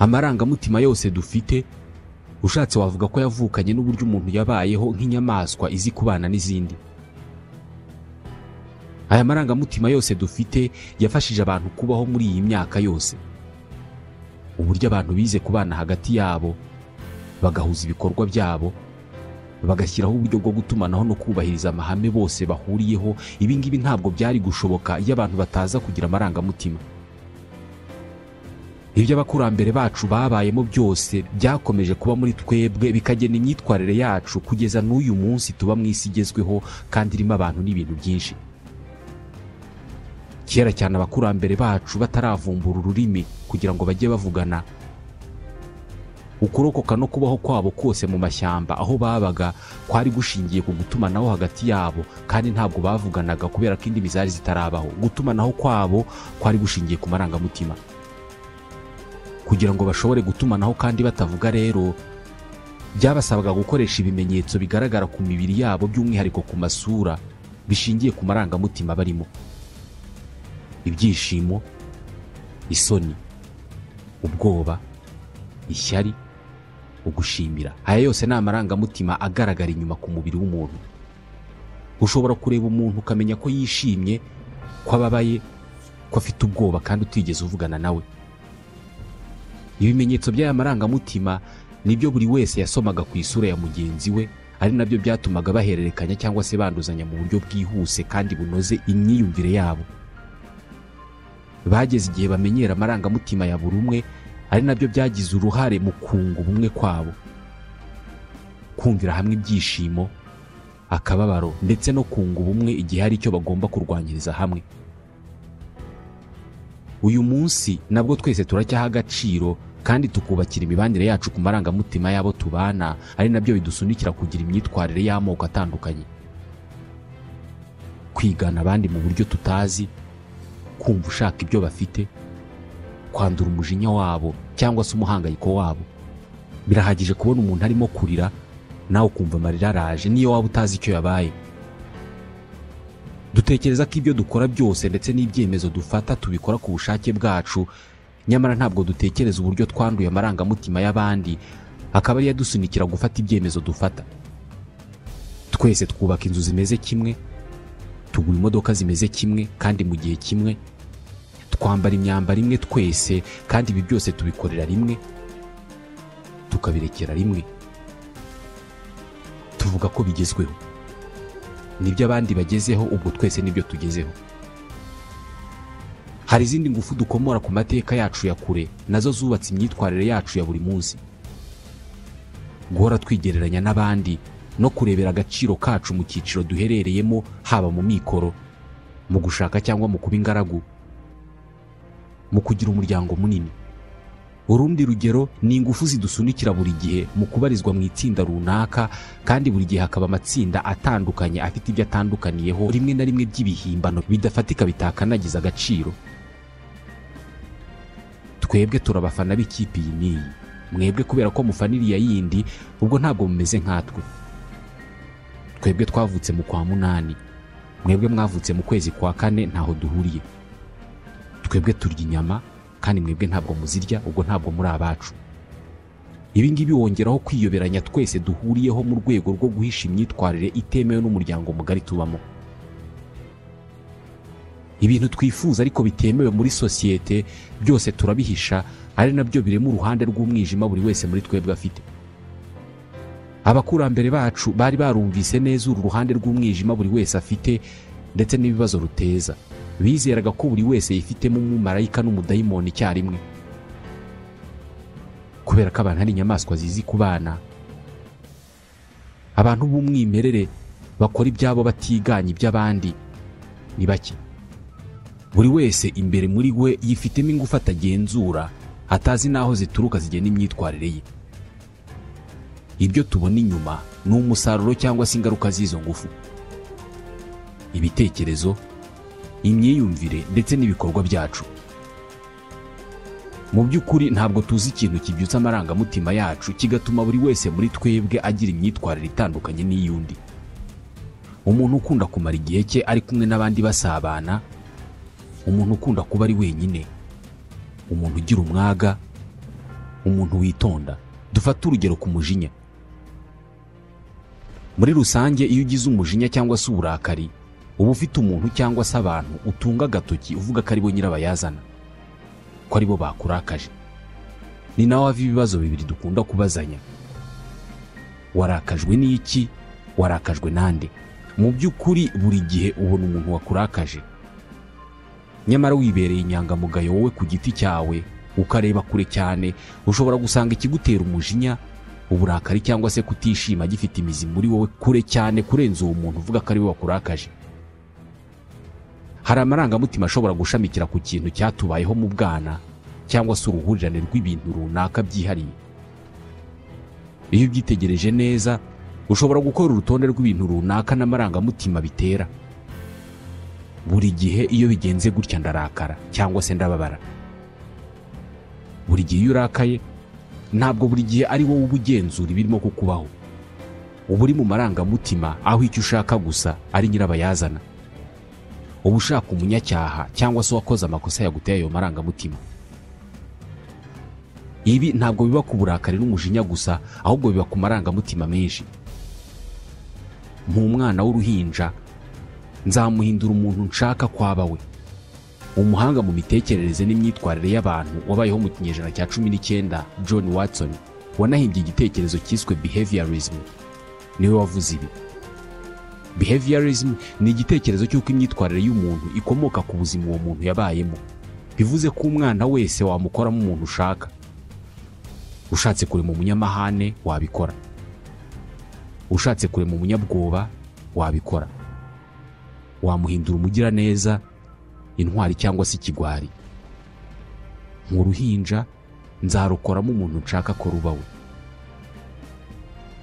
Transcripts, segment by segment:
Amarangamutima yose dufite ushatse wavuga ko yavukanye n'uburyo umuntu yabayeho nk'inyamaswa izi kubana n'izindi. Aya marangamutima yose dufite yafashije abantu kubaho muri iyi myaka yose. Uburyo abantu bize kubana hagati yabo, bagahuza ibikorwa byabo, bagashyiraho uburyo bwo gutumanaho no kubahiriza amahame bose bahuriyeho, ibi ngibi ntabwo byari gushoboka iyo abantu bataza kugira amarangamutima. Ibyo abakurambere bacu babayemo byose byakomeje kuba muri twebwe, bikagena imyitwarire yacu kugeza n'uyu munsi tuba mu isi igezweho kandi irimo abantu n'ibintu byinshi. Kera cyane abakurambere bacu bataravumbura ururimi kugira ngo bajye bavugana, ukurokoka no kubaho kwabo kose mu mashyamba aho babaga kwari gushingiye ku gutumanaho hagati yabo, kandi ntabwo bavuganaga kubera ko indimi zari zitarabaho. Gutumanaho kwabo kwari gushingiye ku marangamutima. Kugira ngo bashobore gutumanaho kandi batavuga rero, byabasabaga gukoresha ibimenyetso bigaragara ku mibiri yabo, by'umwihariko ku masura, bishingiye ku marangamutima barimo: ibyishimo, isoni, ubwoba, ishyari, ugushimira. Aya yose ni amarangamutima agaragara inyuma ku mubiri w'umuntu. Ushobora kureba umuntu ukamenya ko yishimye, ko ababaye, ko afite ubwoba kandi utigeze uvugana nawe. Ibimenyetso by'aya marangamutima nibyo buri wese yasomaga ku isura ya mugenzi we, ari nabyo byatumaga bahererekanya cyangwa se banduzanya mu buryo bwihuse kandi bunoze imyiyumvire yabo. Bageze igihe bamenyera amarangamutima ya buri umwe, ari nabyo byagize uruhare mu kunga ubumwe kwabo, kumvira hamwe ibyishimo, akababaro, ndetse no kunga ubumwe igihe hari icyo bagomba kurwanyiriza hamwe. Uyu munsi nabwo twese turacyaha agaciro kandi tukubakira imibanire yacu ku marangamutima yabo tubana, ari nabyo bidusunikira kugira imyitwarire y'amoko atandukanye: kwigana abandi mu buryo tutazi, kumva ushaka ibyo bafite, kwandura umujinya wabo cyangwa se umuhangayiko wabo. Birahagije kubona umuntu arimo kurira nawe ukumva amarira araje, niyo waba utazi icyo yabaye. Dutekereza ko ibyo dukora byose ndetse n'ibyemezo dufata tubikora ku bushake bwacu, nyamara ntabwo dutekereza uburyo twanduye amarangamutima y'abandi, akaba ari yadusunikira gufata ibyemezo dufata. Twese twubaka inzu zimeze kimwe, tugura imodoka zimeze kimwe kandi mu gihe kimwe, twambara imyambaro imwe twese, kandi ibi byose tubikorera rimwe, tukabirekera rimwe. Tuvuga ko bigezweho, nibyo abandi bagezeho, ubwo twese nibyo tugezeho. Hari izindi ngufu dukomora ku mateka yacu ya kure, nazo zubatse imyitwarire yacu ya buri munsi. Guhora twigereranya n'abandi no kurebera agaciro kacu mu cyiciro duherereyemo, haba mu mikoro, mu gushaka cyangwa mu kuba ingaragu, mu kugira umuryango munini. Urundi rugero ni ingufu zidusunikira buri gihe mu kubarizwa mu itsinda runaka, kandi buri gihe hakaba amatsinda atandukanye afite ibyo atandukaniyeho, rimwe na rimwe by'ibihimbano bidafatika bitakanagiza agaciro. Twebwe turabafana b'ikipe iyi n'iyi, mwebwe kubera ko mufaniriya yindi, ubwo ntabwo mumeze nkatwe. Twebwe twavutse mu kwa munani, mwebwe mwavutse mu kwezi kwa kane, ntaho duhuriye. Twebwe turya inyama kandi mwebwe ntabwo muzirya, ubwo ntabwo muri abacu. Ibi ngibi wongeraho kwiyoberanya twese duhuriyeho mu rwego rwo guhisha imyitwarire itemewe n'umuryango mugari tubamo. Ibintu twifuza ariko bitemewe muri sosiyete byose turabihisha, ari nabyo birema uruhande rw'umwijima buri wese muri twebwe afite. Abakurambere bacu bari barumvise neza uru ruhande rw'umwijima buri wese afite ndetse n'ibibazo ruteza. Bizeraga ko buri wese yifitemo umumarayika n'umudayimoni icyarimwe. Kubera ko abantu ari inyamaswa zizi kubana, abantu b'umwimerere bakora ibyabo batiganye iby'abandi ni bake. Buri wese imbere muri we yifitemo ingufu atagenzura, atazi n'aho zituruka zigena imyitwarire ye. Ibyo tubona inyuma ni umusaruro cyangwa se ingaruka z'izo ngufu: ibitekerezo, imyiyumvire ndetse n'ibikorwa byacu. Mu by'ukuri ntabwo tuzi ikintu kibyutsa amarangamutima yacu kigatuma buri wese muri twebwe agira imyitwarire itandukanye n'iyundi. Umuntu ukunda kumara igihe cye ari kumwe n'abandi basabana, umuntu ukunda kuba ari wenyine, umuntu ugira umwaga, umuntu witonda. Dufate urugero ku mujinya. Muri rusange iyo ugize umujinya cyangwa se uburakari, uba ufite umuntu cyangwa se abantu utunga agatoki uvuga ko ari bo nyirabayazana, ko ari bo bakurakaje. Ni naho hava ibibazo bibiri dukunda kubazanya: warakajwe n'iki, warakajwe nande? Mu by'ukuri buri gihe ubona umuntu wakurakaje, nyamara wibereye inyangamugayo wowe ku giti cyawe ukareba kure cyane, ushobora gusanga ikigutera umujinya, uburakari cyangwa se kutishima gifite imizi muri wowe kure cyane kurenza uwo muntu uvuga ko ari we wakurakaje. Hari amarangamutima ashobora gushamikira ku kintu cyatubayeho mu bwana cyangwa se uruhurirane rw'ibintu runaka byihariye. Iyo ubyitegereje neza, ushobora gukora urutonde rw'ibintu runaka n'amarangamutima bitera. Buri gihe iyo bigenze gutya ndarakara cyangwa se ndababara. Buri gihe iyo urakaye, ntabwo buri gihe ari wowe uba ugenzura ibirimo kukubaho. Uba uri mu marangamutima aho icyo ushaka gusa ari nyirabayazana. Uba ushaka umunyacyaha cyangwa se uwakoze amakosa yaguteye ayo marangamutima. Ibi ntabwo biba ku burakari n'umujinya gusa, ahubwo biba ku marangamutima menshi. Nk'umwana w'uruhinja, nzamuhindura umuntu nshaka kwaba we. Umuhanga mu mitekerereze n'imyitwarire y'abantu wabayeho mu kinyejana cya 19, John Watson, wanahimbye igitekerezo cyiswe behaviorism, niwe wavuze ibi. Behaviorism ni igitekerezo cy'uko imyitwarire y'umuntu ikomoka ku buzima uwo muntu yabayemo. Bivuze ko umwana wese wamukoramo umuntu ushaka. Ushatse kurema umunyamahane wabikora, ushatse kurema umunyabwoba wabikora, wamuhindura umugiraneza, intwari cyangwa se ikigwari. Nk'uruhinja, nzarukoramo umuntu nshaka ko ruba we.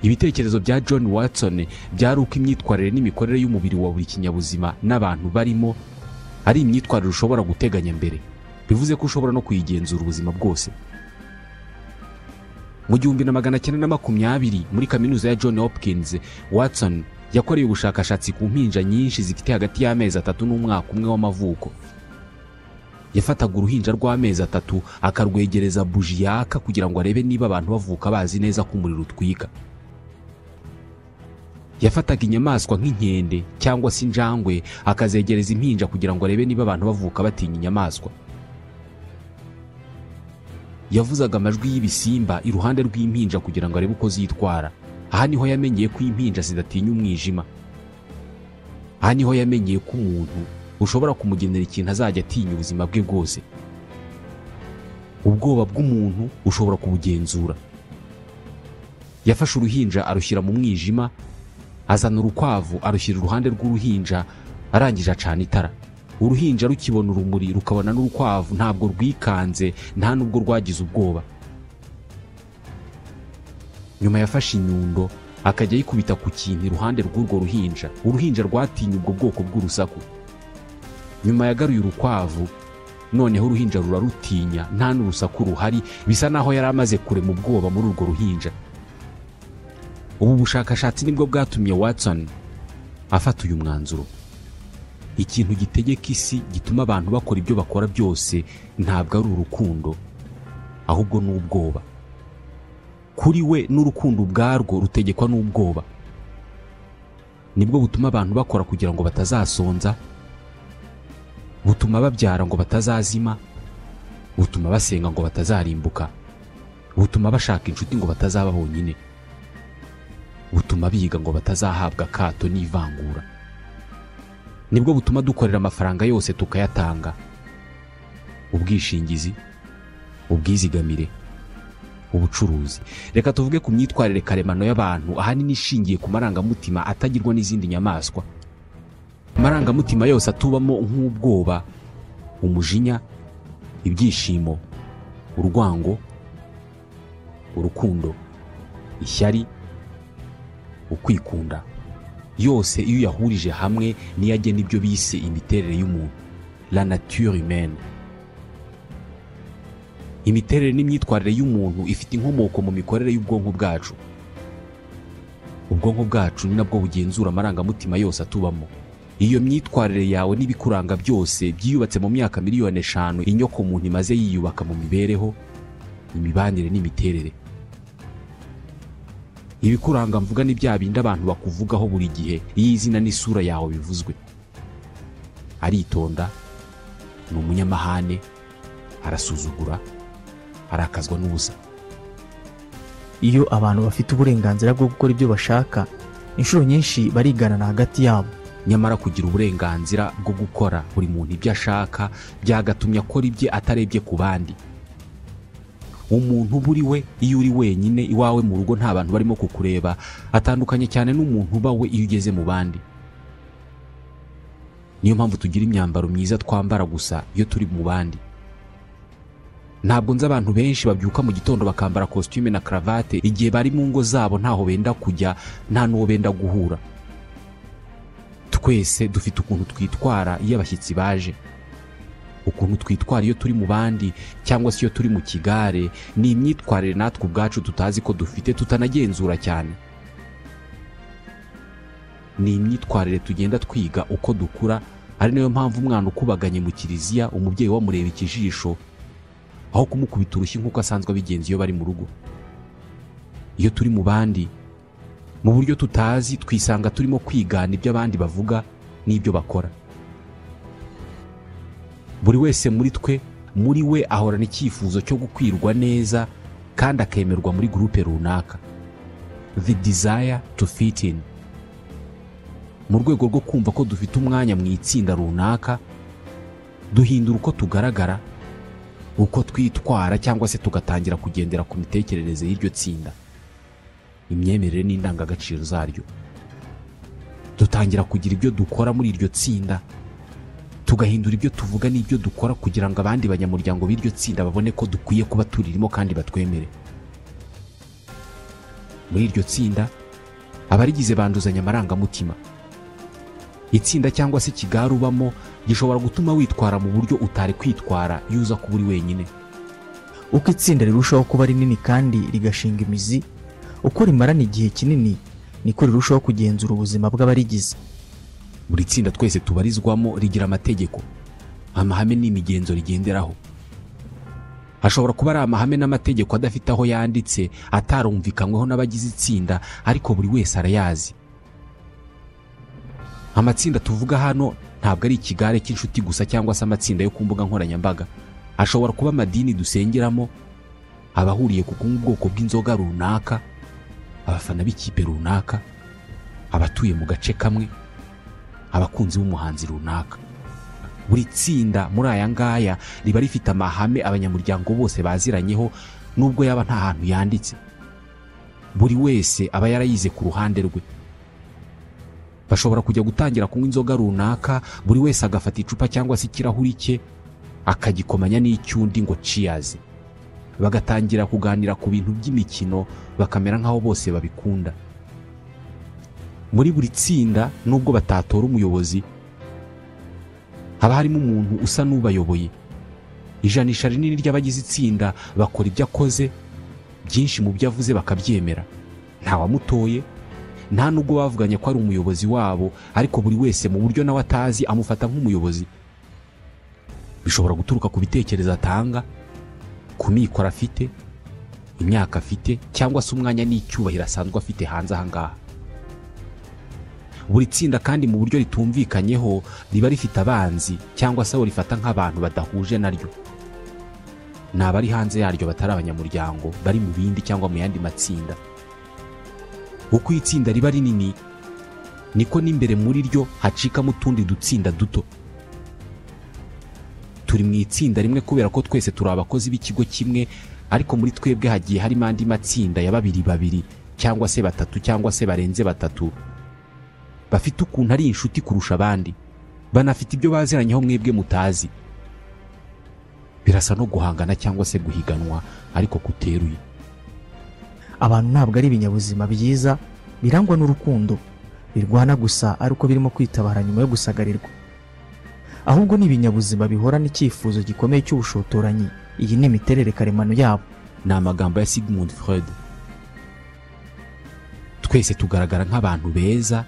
Ibitekerezo bya John Watson byari uko imyitwarire n'imikorere y'umubiri wa buri kinyabuzima n'abantu barimo ari imyitwarire ushobora guteganya mbere. Bivuze ko ushobora no kuyigenzura ubuzima bwose. Mu 1920 muri kaminuza ya John Hopkins, Watson yakoreye ubushakashatsi ku mpinja nyinshi zifite hagati y'amezi 3 n'umwaka umwe w'amavuko. Yafataga uruhinja rw'amezi 3 akarwegereza buji yaka kugira ngo arebe niba abantu bavuka bazi neza ko umuriro utwika. Yafataga inyamaswa nk'inkende cyangwa se injangwe akazegereza impinja kugira ngo arebe niba abantu bavuka batinya inyamaswa. Yavuzaga amajwi y'ibisimba iruhande rw'impinja kugira ngo arebe uko zitwara. Aha niho yamenyeye ko impinja zidatinya umwijima. Aha niho yamenyeye ko umuntu ushobora kumugenera ikintu azajya atinya ubuzima bwe bwose. Ubwoba bw'umuntu ushobora kubugenzura. Yafashe uruhinja arushyira mu mwijima, azana urukwavu arushyira iruhande rw'uruhinja, arangije acana itara. Uruhinja rukibona urumuri rukabona n'urukwavu ntabwo rwikanze, nta nubwo rwagize ubwoba. Nyuma yafashe inyundo akajya yikubita ku kintu iruhande rw'urwo ruhinja. Uruhinja rwatinye ubwo bwoko bw'urusaku. Nyuma yagaruye urukwavu, noneho uruhinja rurarutinya, nta n'urusaku ruhari, bisa naho yari amaze kurema ubwoba muri urwo ruhinja. Ubu bushakashatsi nibwo bwatumye Watson afata uyu mwanzuro. Ikintu gitegeka isi gituma abantu bakora ibyo bakora byose ntabwo ari urukundo, ahubwo n'ubwoba. Kuri we n'urukundo ubwarwo rutegekwa n'ubwoba. Nibwo butuma abantu bakora kugira ngo batazasonza, butuma babyara ngo batazazima, butuma basenga ngo batazarimbuka, butuma bashaka inshuti ngo batazaba bonyine, butuma biga ngo batazahabwa akato n'ivangura. Nibwo butuma dukorera amafaranga yose tukayatanga: ubwishingizi, ubwizigamire, ubucuruzi. Reka tuvuge ku myitwarire karemano y'abantu ahanini ishingiye ku marangamutima atagirwa n'izindi nyamaswa. Amarangamutima yose atubamo nk'ubwoba, umujinya, ibyishimo, urwango, urukundo, ishyari, ukwikunda, yose iyo yahurije hamwe niyo agena ibyo bise imiterere y'umuntu, la nature humaine. Imiterere n'imyitwarire y'umuntu ifite inkomoko mu mikorere y'ubwonko bwacu. Ubwonko bwacu ni nabwo bugenzura amarangamutima yose atubamo. Iyo myitwarire yawe n'ibikuranga byose byiyubatse mu myaka miliyoni 5 inyoko muntu imaze yiyubaka mu mibereho, imibanire n'imiterere. Ibikuranga mvuga ni bya bindi abantu bakuvugaho buri gihe iyo izina n'isura yawe bivuzwe. Aritonda, ni umunyamahane, arasuzugura, arakazwa n'ubusa. Iyo abantu bafite uburenganzira bwo gukora ibyo bashaka, inshuro nyinshi bariganana hagati yabo. Nyamara kugira uburenganzira bwo gukora buri muntu ibyo ashaka byagatumye akora ibye atarebye ku bandi. Umuntu buri we iyo uri wenyine iwawe mu rugo nta bantu barimo kukureba, atandukanye cyane n'umuntu uba we iyo ugeze mu bandi. Niyo mpamvu tugira imyambaro myiza twambara gusa iyo turi mu bandi. Ntabwo nzi abantu benshi babyuka mu gitondo bakambara costume na cravate igihe bari mu ngo zabo ntaho benda kujya, nta n'uwo benda guhura. Twese dufite ukuntu twitwara iyo abashyitsi baje. Ukuntu twitwara iyo turi mu bandi cyangwa se iyo turi mu kigare ni imyitwarire natwe ubwacu tutazi ko dufite, tutanagenzura cyane. Ni imyitwarire tugenda twiga uko dukura, ari nayo mpamvu umwana ukubaganye mu kiliziya umubyeyi wamureba ikijisho aho kumukubita urushyi nk'uko asanzwe abigenza iyo bari mu rugo. Iyo turi mu bandi mu buryo tutazi twisanga turimo kwigana ibyo abandi bavuga n'ibyo bakora. Buri wese muri we ahorana icyifuzo cyo gukwirwa neza kandi akemerwa muri groupe runaka. The desire to fit in. Mu rwego rwo kumva ko dufite umwanya mu itsinda runaka, duhindura uko tugaragara, uko twitwara cyangwa se tugatangira kugendera ku mitekerereze y'iryo tsinda, imyemerere n'indangagaciro zaryo. Dutangira kugira ibyo dukora muri iryo tsinda, tugahindura ibyo tuvuga n'ibyo dukora kugira ngo abandi banyamuryango b'iryo tsinda babone ko dukwiye kuba turirimo kandi batwemere. Muri iryo tsinda abarigize banduzanya amarangamutima. Itsinda cyangwa se ikigare ubamo gishobora gutuma witwara mu buryo utari kwitwara iyo uza kuba uri wenyine. Uko itsinda rirushaho kuba rinini kandi rigashinga imizi, uko rimarana igihe kinini niko rirushaho kugenzura ubuzima bw'abarigize. Buri tsinda twese tubarizwamo rigira amategeko, amahame n'imigenzo rigenderaho. Hashobora kuba ari amahame n'amategeko adafite aho yanditse, atarumvikanyweho n'abagize itsinda, ariko buri wese arayazi. Amatsinda tuvuga hano ntabwo ari ikigare cy'inshuti gusa cyangwa se amatsinda yo ku mbuga nkoranyambaga. Ashobora kuba amadini dusengeramo, abahuriye ku bwoko bw'inzoga runaka, abafana b'ikipe runaka, abatuye mu gace kamwe, abakunzi b'umuhanzi runaka. Buri tsinda muri aya ngaya riba rifite amahame abanyamuryango bose baziranyeho nubwo yaba nta hantu yanditse. Buri wese aba yarayize ku ruhande rwe. Bashobora kujya gutangira kunywa inzoga runaka, buri wese agafata icupa cyangwa se ikirahuri cye akagikomanya n'icyundi ngo cheers. Bagatangira kuganira ku bintu by'imikino, bakamera nkaho bose babikunda. Muri buri tsinda nubwo batatora umuyobozi, haba harimo umuntu usa n'ubayoboye. Ijanisha rinini ry'abagize itsinda bakora ibyo akoze, byinshi mu byo avuze bakabyemera. Nta wamutoye, nta nubwo bavuganye ko ari umuyobozi wabo, ariko buri wese mu buryo nawe atazi amufata nk'umuyobozi. Bishobora guturuka ku bitekerezo atanga, ku mikoro afite, imyaka afite, cyangwa se umwanya n'icyubahiro asanzwe afite hanze aha ngaha. Buri tsinda kandi mu buryo ritumvikanyeho riba rifite abanzi cyangwa se abo rifata nk'abantu badahuje naryo. Ni abari hanze yaryo batari abanyamuryango, bari mu bindi cyangwa mu yandi matsinda. Uko itsinda riba rinini niko n'imbere muri ryo hacikamo utundi dutsinda duto. Turi mu itsinda rimwe kubera ko twese turi abakozi b'ikigo kimwe, ariko muri twebwe hagiye harimo andi matsinda ya babiri cyangwa se batatu cyangwa se barenze batatu, bafite ukuntu ari inshuti kurusha abandi, banafite ibyo baziranyeho mwebwe mutazi. Birasa no guhangana cyangwa se guhiganwa ariko kuteruye. Abantu ntabwo ari ibinyabuzima byiza birangwa n'urukundo, birwana gusa ariko birimo kwitabara nyuma yo gusagarirwa. Ahubwo ni ibinyabuzima bihorana icyifuzo gikomeye cy'ubushotoranyi. Iyi ni imiterere karemano yabo. Ni amagambo ya Sigmund Freud. Twese tugaragara nk'abantu beza,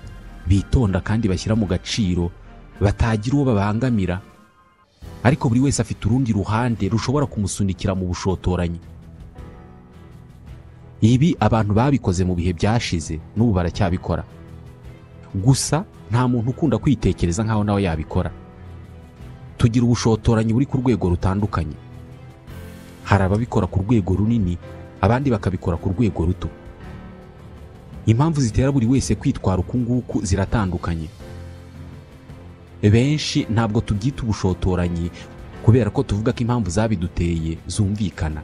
bitonda kandi bashyira mu gaciro, batagira uwo babangamira, ariko buri wese afite urundi ruhande rushobora kumusunikira mu bushotoranyi. Ibi abantu babikoze mu bihe byashize n'ubu baracyabikora. Gusa nta muntu ukunda kwitekereza nkaho nawe yabikora. Tugira ubushotoranyi buri ku rwego rutandukanye. Hari ababikora ku rwego runini, abandi bakabikora ku rwego ruto. Impamvu zitera buri wese kwitwara uku nguku ziratandukanye. Benshi ntabwo tubyita ubushotoranyi kubera ko tuvuga ko impamvu zabiduteye zumvikana.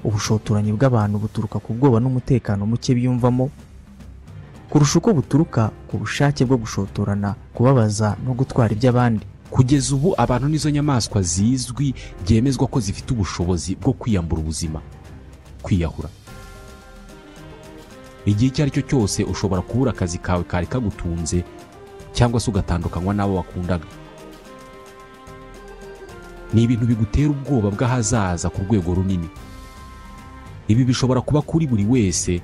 Ubushotoranyi bw'abantu buturuka ku bwoba n'umutekano muke biyumvamo kurusha uko buturuka ku bushake bwo gushotorana, kubabaza no gutwara iby'abandi. Kugeza ubu abantu nizo nyamaswa zizwi byemezwa ko zifite ubushobozi bwo kwiyambura ubuzima, kwiyahura. Igihe icyo ari cyo cyose ushobora kubura akazi kawe kari kagutunze cyangwa se ugatandukanywa n'abo wakundaga. Ni ibintu bigutera ubwoba bw'ahazaza ku rwego runini. Ibi bishobora kuba kuri buri wese,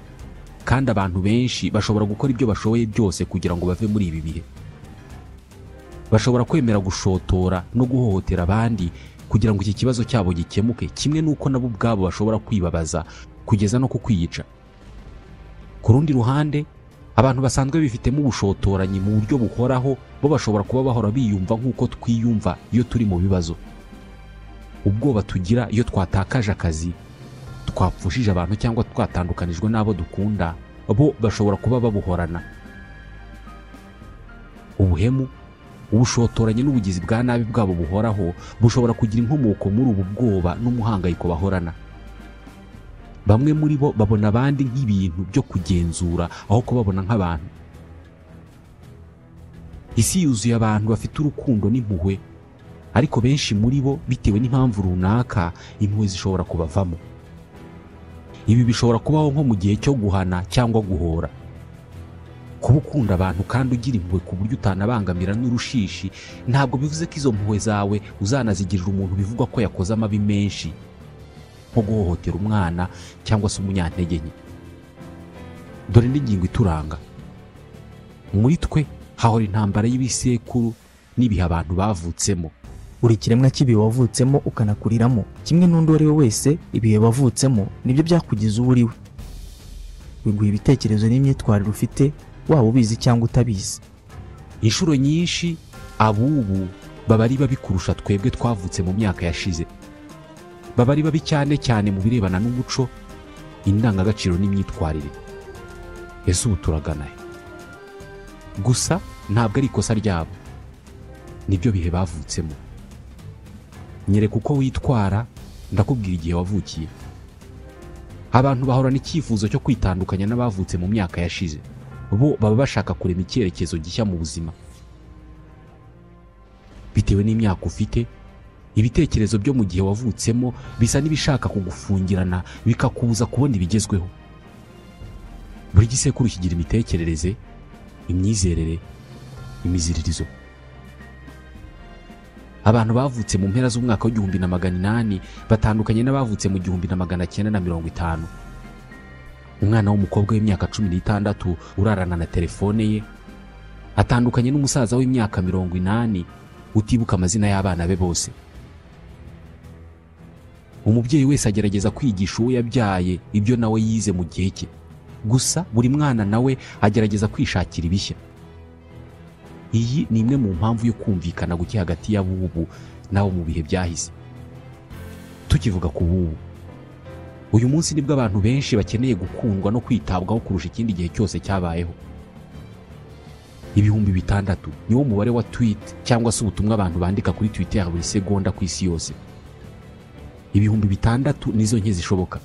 kandi abantu benshi bashobora gukora ibyo bashoboye byose kugira ngo bave muri ibi bihe. Bashobora kwemera gushotora no guhohotera abandi kugira ngo iki kibazo cyabo gikemuke, kimwe n'uko nabo ubwabo bashobora kwibabaza kugeza no kukwiyica. Ku rundi ruhande, abantu basanzwe bifitemo ubushotoranyi mu buryo buhoraho bo bashobora kuba bahora biyumva nk'uko twiyumva iyo turi mu bibazo. Ubwoba tugira iyo twatakaje akazi, twapfushije abantu cyangwa twatandukanijwe n'abo dukunda, bo bashobora kuba babuhorana. Ubuhemu, ubushotoranyi n'ubugizi bwa nabi bwabo buhoraho bushobora kugira inkomoko muri ubu bwoba n'umuhangayiko bahorana. Bamwe muri bo babona abandi nk'ibintu byo kugenzura aho kubabona nk'abantu. Isi yuzuye abantu bafite urukundo n'impuhwe, ariko benshi muri bo bitewe n'impamvu runaka impuhwe zishobora kubavamo. Ibi bishobora kubaho nko mu gihe cyo guhana cyangwa guhora. Kuba ukunda abantu kandi ugira impuhwe ku buryo utanabangamira n'urushishi, ntabwo bivuze ko izo mpuhwe zawe uzanazigirira umuntu bivugwa ko yakoze amabi menshi, nko guhohotera umwana cyangwa se umunyantege nke. Dore indi ngingo ituranga. Muri twe hahora intambara y'ibisekuru n'ibihe abantu bavutsemo. Buri kiremwa cy'ibihe wavutsemo ukanakuriramo, kimwe n'undi uwo ari we wese, ibihe wavutsemo nibyo byakugize uwo uri we. Biguha ibitekerezo n'imyitwarire ufite, waba ubizi cyangwa utabizi. Inshuro nyinshi abubu baba ari babi kurusha twebwe twavutse mu myaka yashize. Baba ari babi cyane cyane mu birebana n'umuco, indangagaciro n'imyitwarire. Ese ubu turagana he? Gusa ntabwo ari ikosa ryabo, nibyo bihe bavutsemo. Nyereka uko witwara, ndakubwira igihe wavukiye. Abantu bahorana icyifuzo cyo kwitandukanya n'abavutse mu myaka yashize. Bo baba bashaka kurema icyerekezo gishya mu buzima. Bitewe n'imyaka ufite, ibitekerezo byo mu gihe wavutsemo bisa n'ibishaka kugufungirana bikakubuza kubona ibigezweho. Buri gisekuru kigira imitekerereze, imyizerere, imiziririzo. Abantu bavutse mu mpera z'umwaka w'1800 batandukanye n'abavutse mu 1950. Umwana w'umukobwa w'imyaka 16 urarana na telefone ye atandukanye n'umusaza w'imyaka 80 utibuka amazina y'abana be bose. Umubyeyi wese agerageza kwigisha uwo yabyaye ibyo nawe yize mu gihe cye. Gusa buri mwana nawe agerageza kwishakira ibishya. Iyi ni imwe mu mpamvu yo kumvikana guke hagati y'abubu nawo mu bihe byahise. Tukivuga ku bubu, uyu munsi nibwo abantu benshi bakeneye gukundwa no kwitabwaho kurusha ikindi gihe cyose cyabayeho. 6,000 niwo mubare wa tweet cyangwa se ubutumwa abantu bandika kuri Twitter buri segonda ku isi yose. 6,000 nizo nke zishoboka.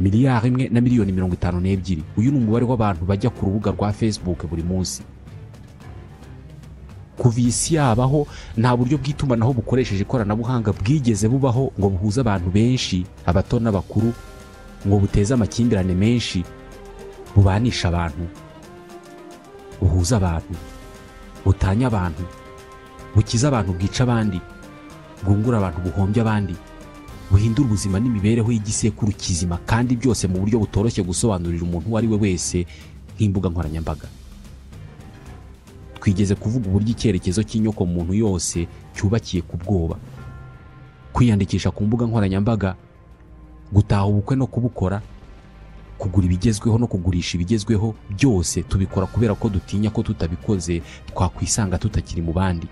1,52,000,052. Uyu ni umubare w'abantu bajya ku rubuga rwa Facebook buri munsi. Kuva isi yabaho nta buryo bw'itumanaho bukoresheje ikoranabuhanga bwigeze bubaho ngo buhuze abantu benshi, abato n'abakuru, ngo buteze amakimbirane menshi, bubanisha abantu, buhuza abantu, butanya abantu, bukiza abantu, bwica abandi, bwungura abantu, buhombya abandi, buhindura ubuzima n'imibereho y'igisekuru kizima, kandi byose mu buryo butoroshye gusobanurira umuntu uwo ari we wese nk'imbuga nkoranyambaga. Twigeze kuvuga uburyo icyerekezo cy'inyoko muntu yose cyubakiye ku bwoba. Kwiyandikisha ku mbuga nkoranyambaga, gutaha ubukwe no kubukora, kugura ibigezweho no kugurisha ibigezweho byose tubikora kubera ko dutinya ko tutabikoze twakwisanga tutakiri mu bandi.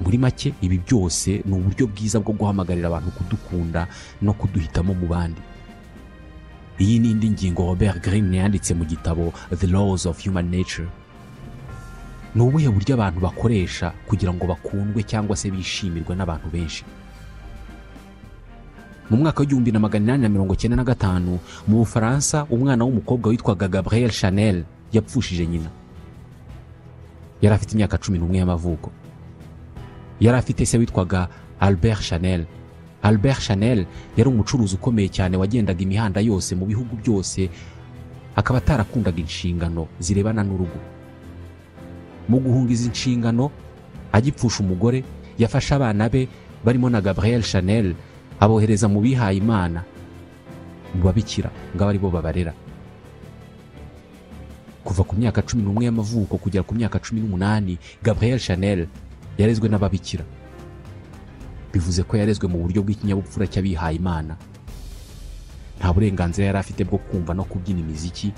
Muri make ibi byose ni uburyo bwiza bwo guhamagarira abantu kudukunda no kuduhitamo mu bandi. Iyi ni indi ngingo Robert Greene yanditse mu gitabo The Laws of Human Nature. Ni ubuhe buryo abantu bakoresha kugira ngo bakundwe cyangwa se bishimirwe n'abantu benshi? Mu mwaka w'1895 mu Bufaransa umwana w'umukobwa witwaga Gabrielle Chanel yapfushije nyina. Yari afite imyaka 11 y'amavuko. Yari afite se witwaga Albert Chanel. Albert Chanel yari umucuruzi ukomeye cyane wagendaga imihanda yose mu bihugu byose, akaba atarakundaga inshingano zirebana n'urugo. Mu guhunga izi nshingano agipfusha umugore yafashe abana be barimo na Gabrielle Chanel abohereza mu bihaye Imana mu babikira ngo ari bo babarera. Kuva ku myaka 11 y'amavuko kugera ku myaka 18 Gabrielle Chanel yarezwe n'ababikira. Bivuze ko yarezwe mu buryo bw'ikinyabupfura cy'abihaye Imana. Nta burenganzira yari afite bwo kumva no kubyina imiziki,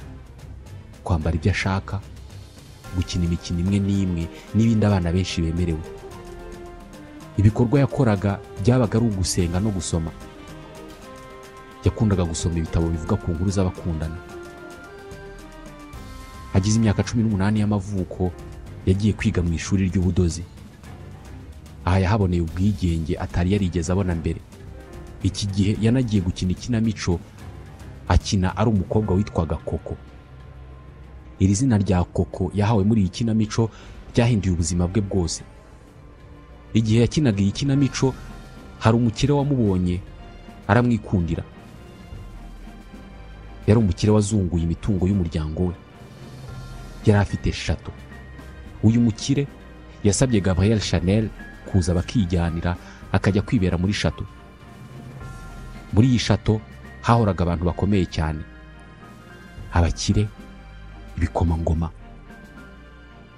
kwambara ibyo ashaka, gukina imikino imwe n'imwe n'ibindi abana benshi bemerewe. Ibikorwa yakoraga byabaga ari ugusenga no gusoma. Yakundaga gusoma ibitabo bivuga ku nkuru z'abakundana. Agize imyaka 18 y'amavuko yagiye kwiga mu ishuri ry'ubudozi. Aha yahaboneye ubwigenge atari yarigeze abona mbere. Iki gihe yanagiye gukina ikinamico, akina ari umukobwa witwaga Koko. Iri zina rya Koko yahawe muri iyi kinamico ryahinduye ubuzima bwe bwose. Igihe yakinaga iyi kinamico hari umukire wamubonye aramwikundira. Yari umukire wazunguye imitungo y'umuryango we. Yari afite shato. Uyu mukire yasabye Gabrielle Chanel kuza bakijyanira akajya kwibera muri shato. Muri iyi shato hahoraga abantu bakomeye cyane, abakire, ibikomangoma,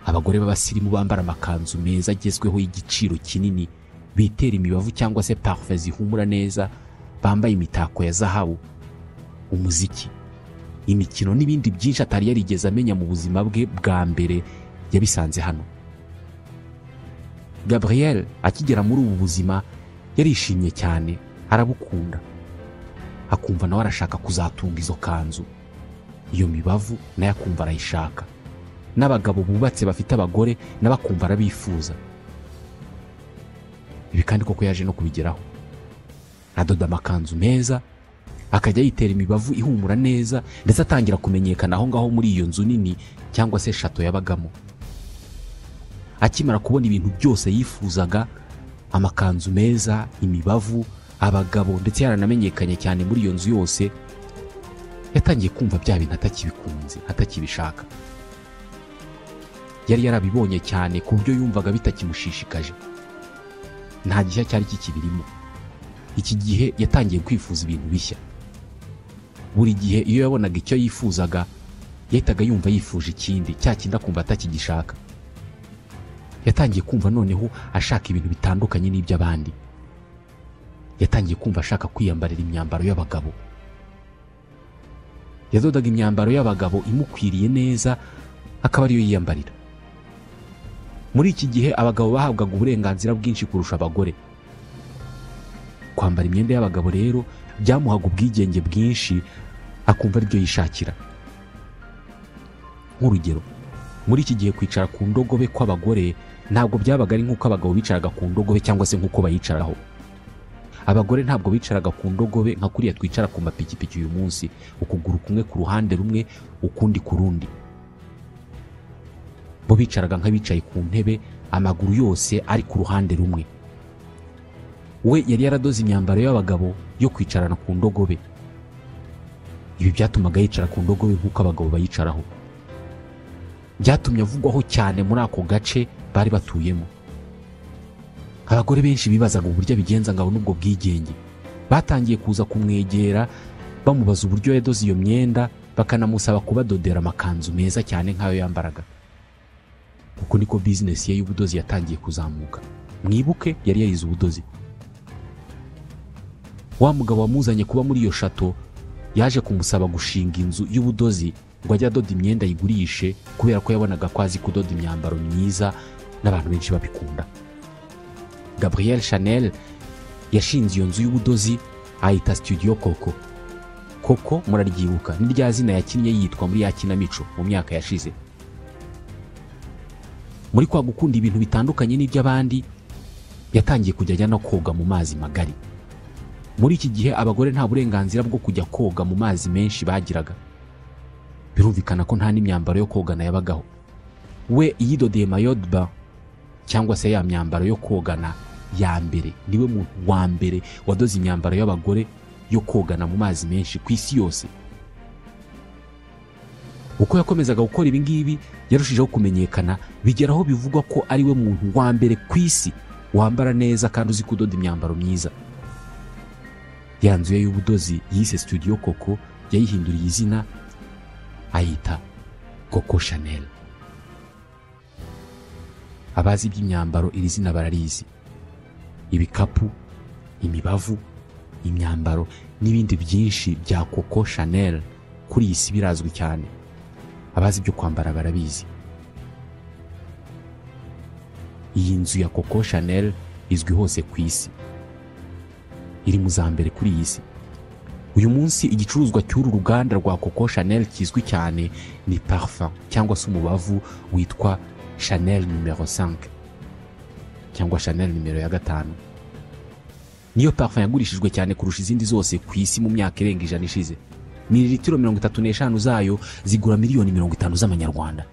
abagore b'abasirimu bambara amakanzu meza agezweho y'igiciro kinini, bitera imibavu cyangwa se parfum zihumura neza, bambaye imitako ya zahabu, umuziki, imikino n'ibindi byinshi atari yarigeze amenya mu buzima bwe bwa mbere yabisanze hano. Gabrielle akigera muri ubu buzima yarishimye cyane, arabukunda. Akumva nawe arashaka kuzatunga izo kanzu, iyo mibavu nayo akumva arayishaka. N'abagabo bubatse bafite abagore n'abakumva arabifuza. Ibi kandi koko yaje no kubigeraho. Adoda amakanzu meza, akajya yitera imibavu ihumura neza, ndetse atangira kumenyekana aho ngaho muri iyo nzu nini cyangwa se shato yabagamo. Akimara kubona ibintu byose yifuzaga, amakanzu meza, imibavu, abagabo, ndetse yaranamenyekanye cyane muri iyo nzu yose, yatangiye kumva bya bintu atakibikunze, atakibishaka. Yari yarabibonye cyane ku buryo yumvaga bitakimushishikaje. Nta gishya cyari kikibirimo. Iki gihe yatangiye kwifuza ibintu bishya. Buri gihe iyo yabonaga icyo yifuzaga, yahitaga yumva yifuje ikindi, cya kindi akumva atakigishaka. Yatangiye kumva noneho ashaka ibintu bitandukanye n'iby'abandi. Yatangiye kumva ashaka kwiyambarira imyambaro y'abagabo. Yadodaga imyambaro y'abagabo imukwiriye neza, akaba ariyo yiyambarira. Muri iki gihe abagabo bahabwaga uburenganzira bwinshi kurusha abagore. Kwambara imyenda y'abagabo rero byamuhaga ubwigenge bwinshi, akumva aribyo yishakira. Nk'urugero, muri iki gihe kwicara ku ndogobe kw'abagore ntabwo byabaga ari nk'uko abagabo bicaraga ku ndogobe cyangwa se nk'uko bayicaraho. Abagore ntabwo bicaraga ku ndogobe nka kuriya twicara ku mapikipiki uyu munsi, ukuguru kumwe ku ruhande rumwe ukundi ku rundi. Bo bicaraga nk'abicaye ku ntebe, amaguru yose ari ku ruhande rumwe. We yari yaradoze imyambaro y'abagabo yo kwicarana ku ndogobe. Ibi byatumaga yicara ku ndogobe nk'uko abagabo bayicaraho. Byatumye avugwaho cyane muri ako gace bari batuyemo. Abagore benshi bibazaga uburyo abigenza ngo n'ubwo bwigenge. Batangiye kuza kumwegera bamubaza uburyo yadoze iyo myenda, bakanamusaba kubadodera amakanzu meza cyane nk'ayo yambaraga. Kuko niko business ye y'ubudozi yatangiye kuzamuka. Mwibuke yari yarize ubudozi. Wa mugabo wamuzanye kuba muri iyo shato yaje kumusaba gushinga inzu y'ubudozi ngo ajye adoda imyenda ayigurishe kubera ko yabonaga ko azi kudoda imyambaro myiza n'abantu benshi babikunda. Gabrielle Chanel yashinze iyo nzu y'ubudozi ayita Studio Coco. Coco muraryibuka ni rya zina yakinnye yitwa muri ya kinamico mu myaka yashize. Muri kwa gukunda ibintu bitandukanye n'iby'abandi yatangiye kujya ajya no koga mu mazi magari. Muri iki gihe abagore nta burenganzira bwo kujya koga mu mazi menshi bagiraga. Birumvikana ko nta n'imyambaro yo kogana yabagaho. We yidodeye maillot de bain cyangwa se ya myambaro yo kogana ya mbere. Niwe muntu wa mbere wadoze imyambaro y'abagore yo kogana mu mazi menshi ku isi yose. Uko yakomezaga gukora ibi ngibi yarushijeho kumenyekana bigeraho bivugwa ko ari we muntu wa mbere ku isi wambara neza kandi uzi kudoda imyambaro myiza. Ya nzu ye y'ubudozi yise Studio Coco yayihinduriye izina ayita Coco Chanel. Abazi iby'imyambaro iri zina bararizi. Ibikapu, imibavu, imyambaro n'ibindi byinshi bya Coco Chanel kuri iyi si birazwi cyane. Abazi ibyo kwambara barabizi. Iyi nzu ya Coco Chanel izwi hose ku isi. Iri mu za mbere kuri iyi si. Uyu munsi igicuruzwa cy'uru ruganda rwa Coco Chanel kizwi cyane ni parfum cyangwa se umubavu witwa Chanel numero 5 cyangwa Chanel numero ya 5. Niyo parfum yagurishijwe cyane kurusha izindi zose ku isi mu myaka irenga 100 ishize. Mililitiro 35 zayo zigura miliyoni 50 z'amanyarwanda.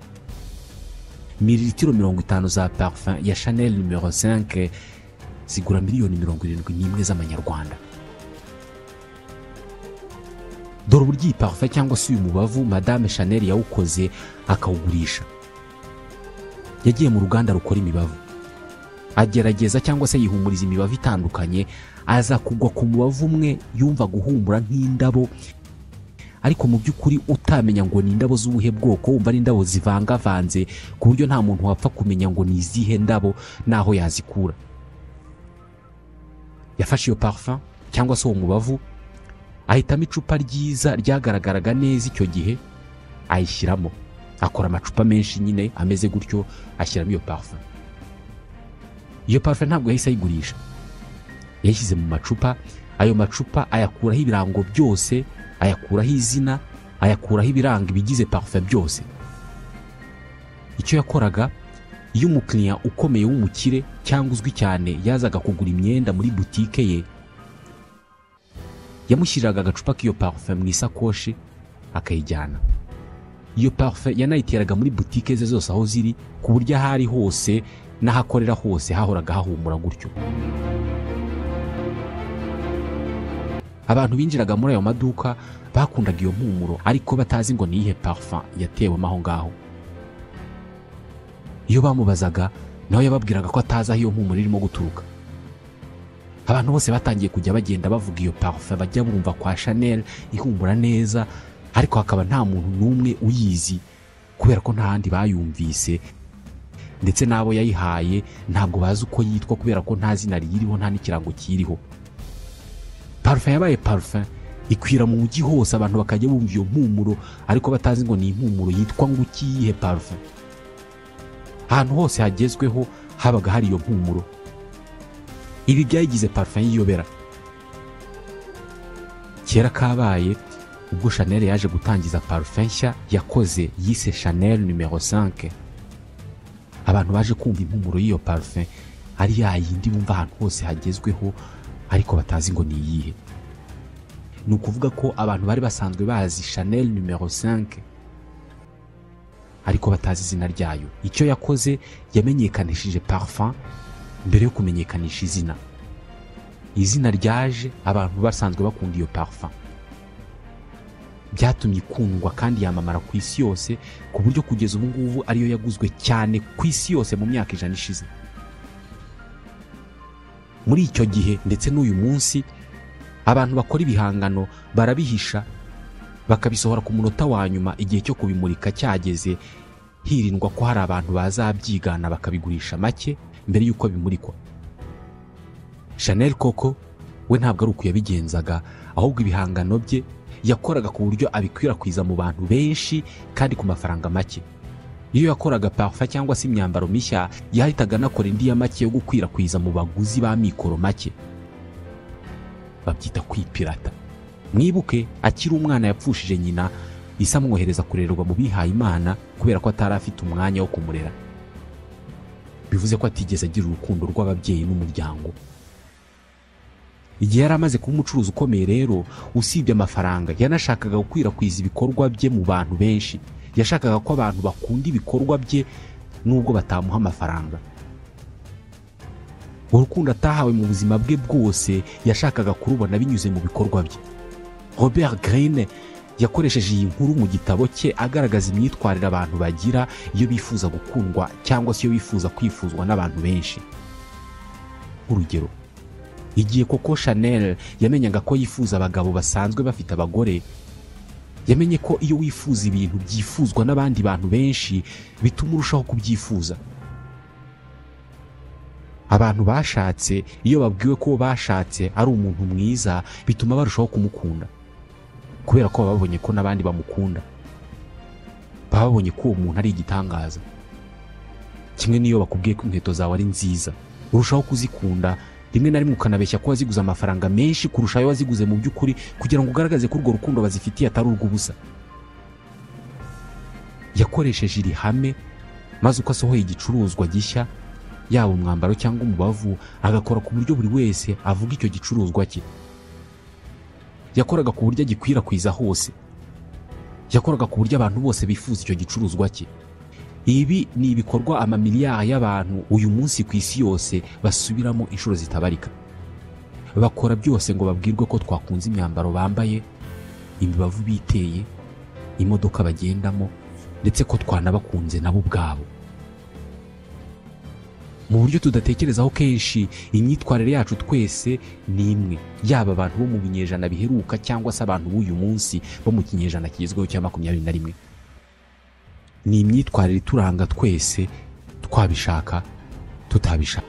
Mililitiro 50 za parfum ya Chanel numero 5 zigura miliyoni 71 z'amanyarwanda. Dore uburyo iyi parfum cyangwa se uyu mubavu Madame Chanel yawukoze akawugurisha. Yagiye mu ruganda rukora imibavu, agerageza cyangwa se yihumuriza imibavu itandukanye, aza kugwa ku mubavu umwe yumva guhumura nk'indabo, ariko mu by'ukuri utamenya ngo ni indabo z'ubuhe bwoko, wumva ari indabo zivangavanze ku buryo nta muntu wapfa kumenya ngo ni izihe ndabo naho yazikura. Yafashe iyo parfum cyangwa se uwo mubavu ahitamo icupa ryiza ryagaragaraga neza icyo gihe ayishyiramo, akora amacupa menshi nyine ameze gutyo ashyiramo iyo parfum. Iyo parfum ntabwo yahise ayigurisha, yashyize mu macupa. Ayo macupa ayakuraho ibirango byose, ayakuraho izina, ayakuraho ibiranga ibigize parfum byose. Icyo yakoraga, iyo umukiriya ukomeye w'umukire cyangwa uzwi cyane yazaga kugura imyenda muri butike ye, yamushyiriraga agacupa k'iyo parfum mu isakoshi akayijyana. Iyo parfum yanayiteraga muri butike ze zose aho ziri, ku buryo ahari hose n'ahakorera hose hahoraga hahumura gutyo. Abantu binjiraga muri ayo maduka bakundaga iyo mpumuro ariko batazi ngo niyihe parfum yatewemo aho ngaho. Iyo bamubazaga nawe yababwiraga ko atazi aho iyo mpumuro irimo guturuka. Abantu bose batangiye kujya bagenda bavuga iyo parfum bajya bumva kwa Chanel ihumura neza, ariko hakaba nta muntu n'umwe uyizi kubera ko nta handi bayumvise, ndetse n'abo yayihaye ntabwo bazi uko yitwa kubera ko nta zina riyiriho nta n'ikirango kiriho. Parfum yabaye parfum ikwira mu mujyi hose, abantu bakajya bumva iyo mpumuro ariko batazi ngo ni impumuro yitwa ngo ikihe parfum. Ahantu hose hagezweho habaga hari iyo mpumuro. Ibi byayigize parfum y'iyobera. Kera kabaye ubwo Chanel yaje gutangiza parfum nshya yakoze yise Chanel numero 5. Abantu baje kumva impumuro y'iyo parfum ari yayindi bumva ahantu hose hagezweho ariko batazi ngo ni iyihe. Ni ukuvuga ko abantu bari basanzwe bazi Chanel numero 5 ariko batazi izina ryayo. Icyo yakoze, yamenyekanishije parfum mbere yo kumenyekanisha izina. Izina ryaje abantu basanzwe bakunda iyo parfum, byatumye ikundwa kandi yamamara ku isi yose, ku buryo kugeza ubu ngubu ariyo yaguzwe cyane ku isi yose mu myaka 100 ishize. Muri icyo gihe ndetse n'uyu munsi abantu bakora ibihangano barabihisha bakabisohora ku munota wa nyuma igihe cyo kubimurika cyageze, hirindwa ko hari abantu bazabyigana bakabigurisha make mbere y'uko bimurikwa. Chanel Coco we ntabwo ari uko yabigenzaga, ahubwo ibihangano bye yakoraga ku buryo abikwirakwiza mu bantu benshi kandi ku mafaranga make. Iyo yakoraga parfum cyangwa se imyambaro mishya, yahitaga anakora indi ya make yo gukwirakwiza mu baguzi ba mikoro make. Babyita kwipirata. Mwibuke akiri umwana yapfushije nyina, Isa amwohereza kurererwa mu bihaye Imana kubera ko atari afite umwanya wo kumurera. Bivuze ko atigeze agira urukundo rw'ababyeyi n'umuryango. Igihe yari amaze kuba umucuruzi ukomeye rero, usibye amafaranga, yanashakaga gukwirakwiza ibikorwa bye mu bantu benshi. Yashakaga ko abantu bakunda ibikorwa bye nubwo batamuha amafaranga. Urukundo atahawe mu buzima bwe bwose yashakaga kurubona binyuze mu bikorwa bye. Robert Greene yakoresheje iyi nkuru mu gitabo cye agaragaza imyitwarire abantu bagira iyo bifuza gukundwa cyangwa se iyo bifuza kwifuzwa n'abantu benshi. Urugero, igihe Coco Chanel yamenyaga ko yifuza abagabo basanzwe bafite abagore, yamenye ko iyo wifuza ibintu byifuzwa n'abandi bantu benshi bituma urushaho kubyifuza. Abantu bashatse iyo babwiwe ko bashatse ari umuntu mwiza bituma barushaho kumukunda, kubera ko babonye ko n'abandi bamukunda, babonye ko uwo muntu ari igitangaza. Kimwe niyo bakubwiye ko inkweto zawe ari nziza, urushaho kuzikunda, rimwe na rimwe ukanabeshya ko waziguze amafaranga menshi kurusha ayo waziguze mu by'ukuri kugira ngo ugaragaze ko urwo rukundo bazifitiye atari urw'ubusa. Yakoresheje iri hame, maze uko asohoye igicuruzwa gishya, yaba umwambaro cyangwa umubavu, agakora ku buryo buri wese avuga icyo gicuruzwa cye. Yakoraga ku buryo agikwirakwiza hose. Yakoraga ku buryo abantu bose bifuza icyo gicuruzwa cye. Ibi ni ibikorwa amamiliyari y'abantu uyu munsi ku isi yose basubiramo inshuro zitabarika. Bakora byose ngo babwirwe ko twakunze imyambaro bambaye, imibavu biteye, imodoka bagendamo, ndetse ko twanabakunze nabo ubwabo. Mu buryo tudatekerezaho kenshi, imyitwarire yacu twese ni imwe, yaba abantu bo mu binyejana biheruka cyangwa se abantu b'uyu munsi bo mu kinyejana kigezweho cya 21. Ni imyitwarire ituranga twese, twabishaka tutabishaka.